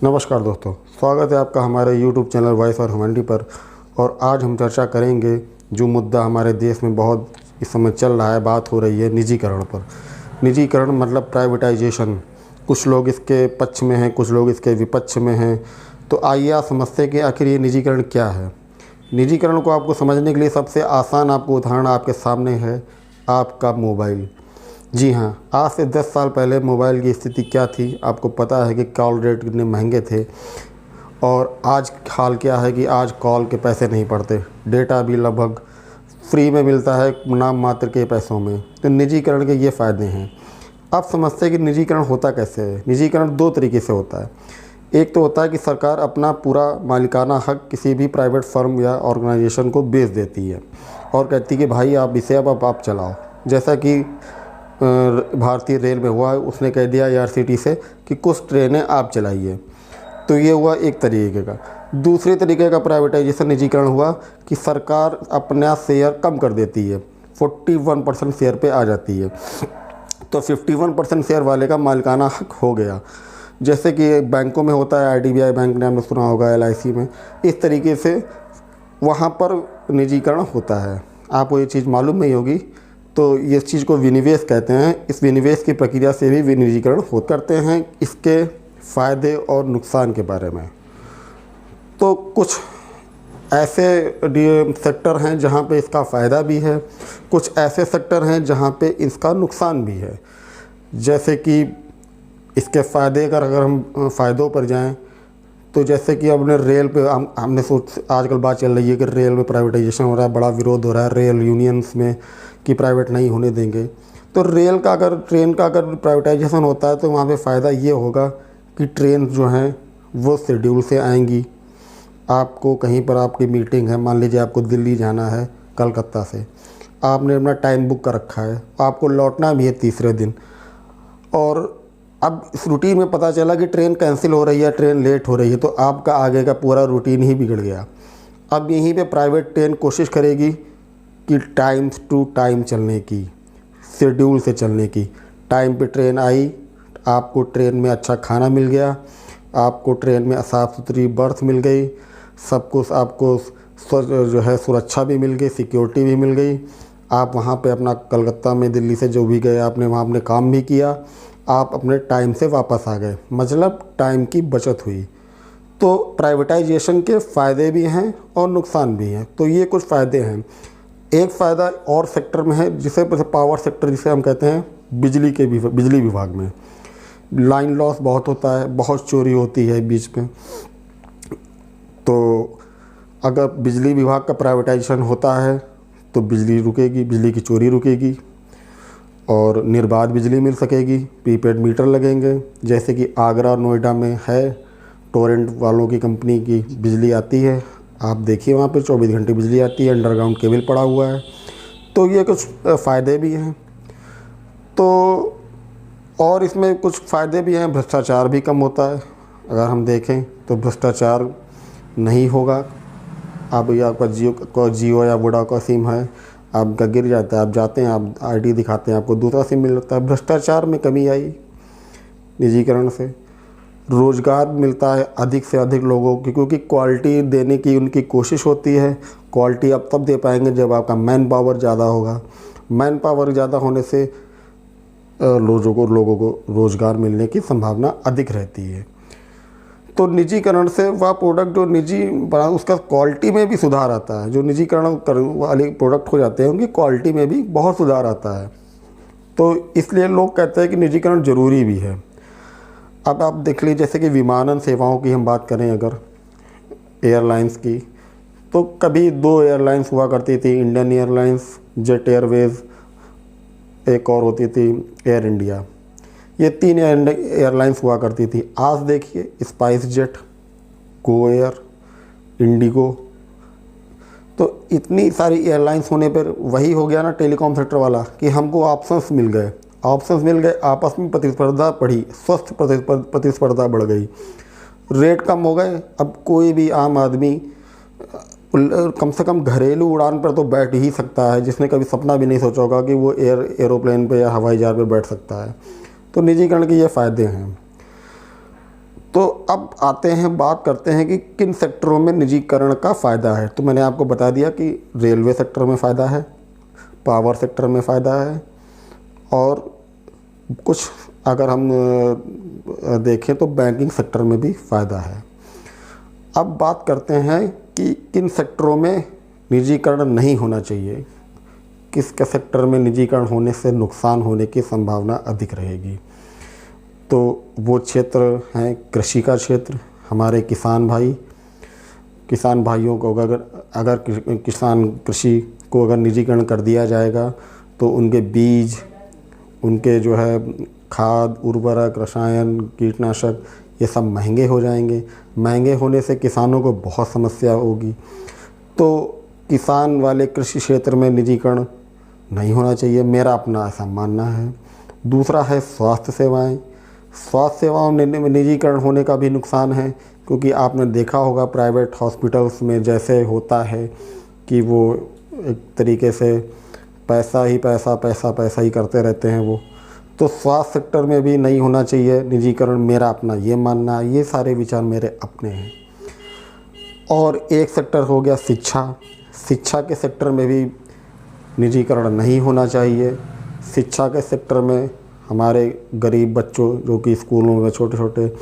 नमस्कार दोस्तों, स्वागत है आपका हमारे YouTube चैनल वॉइस और ह्यूमैनिटी पर। और आज हम चर्चा करेंगे जो मुद्दा हमारे देश में बहुत इस समय चल रहा है, बात हो रही है निजीकरण पर। निजीकरण मतलब प्राइवेटाइजेशन। कुछ लोग इसके पक्ष में हैं, कुछ लोग इसके विपक्ष में हैं। तो आइए आप समझते हैं कि आखिर ये निजीकरण क्या है। निजीकरण को आपको समझने के लिए सबसे आसान आपको उदाहरण आपके सामने है, आपका मोबाइल। जी हाँ, आज से 10 साल पहले मोबाइल की स्थिति क्या थी आपको पता है कि कॉल रेट कितने महंगे थे। और आज हाल क्या है कि आज कॉल के पैसे नहीं पड़ते, डेटा भी लगभग फ्री में मिलता है, नाम मात्र के पैसों में। तो निजीकरण के ये फ़ायदे हैं। अब समझते हैं कि निजीकरण होता कैसे है। निजीकरण दो तरीके से होता है। एक तो होता है कि सरकार अपना पूरा मालिकाना हक किसी भी प्राइवेट फर्म या ऑर्गेनाइजेशन को बेच देती है और कहती है कि भाई आप इसे अब आप चलाओ। जैसा कि भारतीय रेल में हुआ, उसने कह दिया ARCT से कि कुछ ट्रेनें आप चलाइए। तो ये हुआ एक तरीके का। दूसरे तरीके का प्राइवेटाइजेशन निजीकरण हुआ कि सरकार अपना शेयर कम कर देती है, 41% शेयर पे आ जाती है। तो 51% शेयर वाले का मालिकाना हक हो गया। जैसे कि बैंकों में होता है, IDBI बैंक ने आपने सुना होगा, LIC में। इस तरीके से वहाँ पर निजीकरण होता है। आपको ये चीज़ मालूम नहीं होगी, तो इस चीज़ को विनिवेश कहते हैं। इस विनिवेश की प्रक्रिया से भी निजीकरण हो करते हैं। इसके फ़ायदे और नुकसान के बारे में तो कुछ ऐसे सेक्टर हैं जहां पे इसका फ़ायदा भी है, कुछ ऐसे सेक्टर हैं जहां पे इसका नुकसान भी है। जैसे कि इसके फ़ायदे अगर हम फ़ायदों पर जाएं तो जैसे कि अपने रेल पे हमने आजकल बात चल रही है कि रेल में प्राइवेटाइजेशन हो रहा है, बड़ा विरोध हो रहा है रेल यूनियंस में कि प्राइवेट नहीं होने देंगे। तो ट्रेन का अगर प्राइवेटाइजेशन होता है तो वहाँ पे फ़ायदा ये होगा कि ट्रेन जो हैं वो शेड्यूल से आएंगी। आपको कहीं पर आपकी मीटिंग है, मान लीजिए आपको दिल्ली जाना है कलकत्ता से, आपने अपना टाइम बुक कर रखा है, आपको लौटना भी है तीसरे दिन, और अब इस रूटीन में पता चला कि ट्रेन कैंसिल हो रही है, ट्रेन लेट हो रही है, तो आपका आगे का पूरा रूटीन ही बिगड़ गया। अब यहीं पे प्राइवेट ट्रेन कोशिश करेगी कि टाइम टू टाइम चलने की, शेड्यूल से चलने की। टाइम पे ट्रेन आई, आपको ट्रेन में अच्छा खाना मिल गया, आपको ट्रेन में साफ़ सुथरी बर्थ मिल गई, सब कुछ आपको जो है सुरक्षा भी मिल गई, सिक्योरिटी भी मिल गई। आप वहाँ पे अपना कलकत्ता में दिल्ली से जो भी गए, आपने वहाँ अपने काम भी किया, आप अपने टाइम से वापस आ गए, मतलब टाइम की बचत हुई। तो प्राइवेटाइजेशन के फ़ायदे भी हैं और नुकसान भी हैं। तो ये कुछ फ़ायदे हैं। एक फ़ायदा और सेक्टर में है जिसे पावर सेक्टर जिसे हम कहते हैं, बिजली विभाग में लाइन लॉस बहुत होता है, बहुत चोरी होती है बीच में। तो अगर बिजली विभाग का प्राइवेटाइजेशन होता है तो बिजली रुकेगी, बिजली की चोरी रुकेगी और निर्बाध बिजली मिल सकेगी। प्रीपेड मीटर लगेंगे, जैसे कि आगरा और नोएडा में है, टोरेंट वालों की कंपनी की बिजली आती है। आप देखिए वहाँ पे 24 घंटे बिजली आती है, अंडरग्राउंड केबल पड़ा हुआ है। तो ये कुछ फ़ायदे भी हैं। तो और इसमें कुछ फ़ायदे भी हैं, भ्रष्टाचार भी कम होता है। अगर हम देखें तो भ्रष्टाचार नहीं होगा। आप या आपका जियो या वोडा का सिम है, आपका गिर जाता है, आप जाते हैं, आप ID दिखाते हैं, आपको दूसरा सिम मिल जाता है। भ्रष्टाचार में कमी आई निजीकरण से। रोज़गार मिलता है अधिक से अधिक लोगों की, क्योंकि क्वालिटी देने की उनकी कोशिश होती है। क्वालिटी आप तब दे पाएंगे जब आपका मैन पावर ज़्यादा होगा। मैन पावर ज़्यादा होने से लोगों को रोज़गार मिलने की संभावना अधिक रहती है। तो निजीकरण से वह प्रोडक्ट जो निजी बना, उसका क्वालिटी में भी सुधार आता है। जो निजीकरण वाले प्रोडक्ट हो जाते हैं उनकी क्वालिटी में भी बहुत सुधार आता है। तो इसलिए लोग कहते हैं कि निजीकरण ज़रूरी भी है। अब आप देख लीजिए, जैसे कि विमानन सेवाओं की हम बात करें अगर एयरलाइंस की, तो कभी 2 एयरलाइंस हुआ करती थी, इंडियन एयरलाइंस, जेट एयरवेज़, एक और होती थी एयर इंडिया। ये 3 एयरलाइंस हुआ करती थी। आज देखिए spice jet, Go Air, Indigo. तो इतनी सारी एयरलाइंस होने पर वही हो गया ना टेलीकॉम सेक्टर वाला कि हमको ऑप्शंस मिल गए, आपस में प्रतिस्पर्धा बढ़ी, स्वस्थ प्रतिस्पर्धा बढ़ गई, रेट कम हो गए। अब कोई भी आम आदमी कम से कम घरेलू उड़ान पर तो बैठ ही सकता है, जिसने कभी सपना भी नहीं सोचा होगा कि वो एरोप्लेन पे या हवाई जहाज़ पे बैठ सकता है। तो निजीकरण के ये फ़ायदे हैं। तो अब आते हैं, बात करते हैं कि किन सेक्टरों में निजीकरण का फ़ायदा है। तो मैंने आपको बता दिया कि रेलवे सेक्टर में फ़ायदा है, पावर सेक्टर में फ़ायदा है, और कुछ अगर हम देखें तो बैंकिंग सेक्टर में भी फ़ायदा है। अब बात करते हैं कि किन सेक्टरों में निजीकरण नहीं होना चाहिए, किस के सेक्टर में निजीकरण होने से नुकसान होने की संभावना अधिक रहेगी। तो वो क्षेत्र हैं कृषि का क्षेत्र। हमारे किसान भाइयों को अगर कृषि को अगर निजीकरण कर दिया जाएगा तो उनके बीज, उनके जो है खाद, उर्वरक, रसायन, कीटनाशक, ये सब महंगे हो जाएंगे। महंगे होने से किसानों को बहुत समस्या होगी। तो किसान वाले कृषि क्षेत्र में निजीकरण नहीं होना चाहिए, मेरा अपना ऐसा मानना है। दूसरा है स्वास्थ्य सेवाएं। स्वास्थ्य सेवाओं में निजीकरण होने का भी नुकसान है, क्योंकि आपने देखा होगा प्राइवेट हॉस्पिटल्स में जैसे होता है कि वो एक तरीके से पैसा ही करते रहते हैं वो। तो स्वास्थ्य सेक्टर में भी नहीं होना चाहिए निजीकरण, मेरा अपना ये मानना है। ये सारे विचार मेरे अपने हैं। और एक सेक्टर हो गया शिक्षा। शिक्षा के सेक्टर में भी निजीकरण नहीं होना चाहिए। शिक्षा के सेक्टर में हमारे गरीब बच्चों जो कि स्कूलों में, छोटे छोटे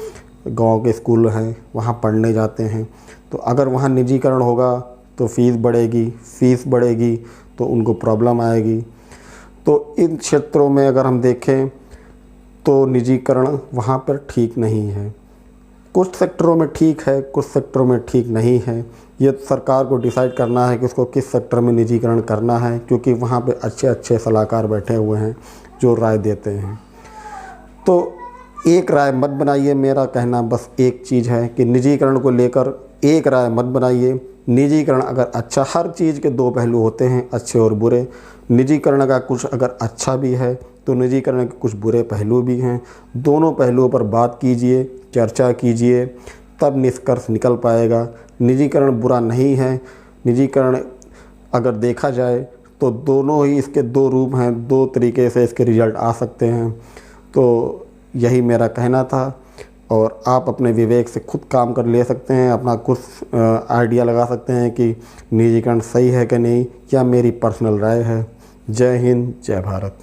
गांव के स्कूल हैं, वहाँ पढ़ने जाते हैं, तो अगर वहाँ निजीकरण होगा तो फीस बढ़ेगी तो उनको प्रॉब्लम आएगी। तो इन क्षेत्रों में अगर हम देखें तो निजीकरण वहाँ पर ठीक नहीं है। कुछ सेक्टरों में ठीक है, कुछ सेक्टरों में ठीक नहीं है। ये सरकार को डिसाइड करना है कि उसको किस सेक्टर में निजीकरण करना है, क्योंकि वहाँ पे अच्छे अच्छे सलाहकार बैठे हुए हैं जो राय देते हैं। तो एक राय मत बनाइए, मेरा कहना बस एक चीज़ है कि निजीकरण को लेकर एक राय मत बनाइए। निजीकरण अगर अच्छा, हर चीज़ के दो पहलू होते हैं, अच्छे और बुरे। निजीकरण का कुछ अगर अच्छा भी है तो निजीकरण के कुछ बुरे पहलू भी हैं। दोनों पहलुओं पर बात कीजिए, चर्चा कीजिए, तब निष्कर्ष निकल पाएगा। निजीकरण बुरा नहीं है। निजीकरण अगर देखा जाए तो दोनों ही इसके दो रूप हैं, दो तरीके से इसके रिजल्ट आ सकते हैं। तो यही मेरा कहना था, और आप अपने विवेक से खुद काम कर ले सकते हैं, अपना कुछ आइडिया लगा सकते हैं कि निजीकरण सही है कि नहीं, या मेरी पर्सनल राय है। जय हिंद, जय भारत।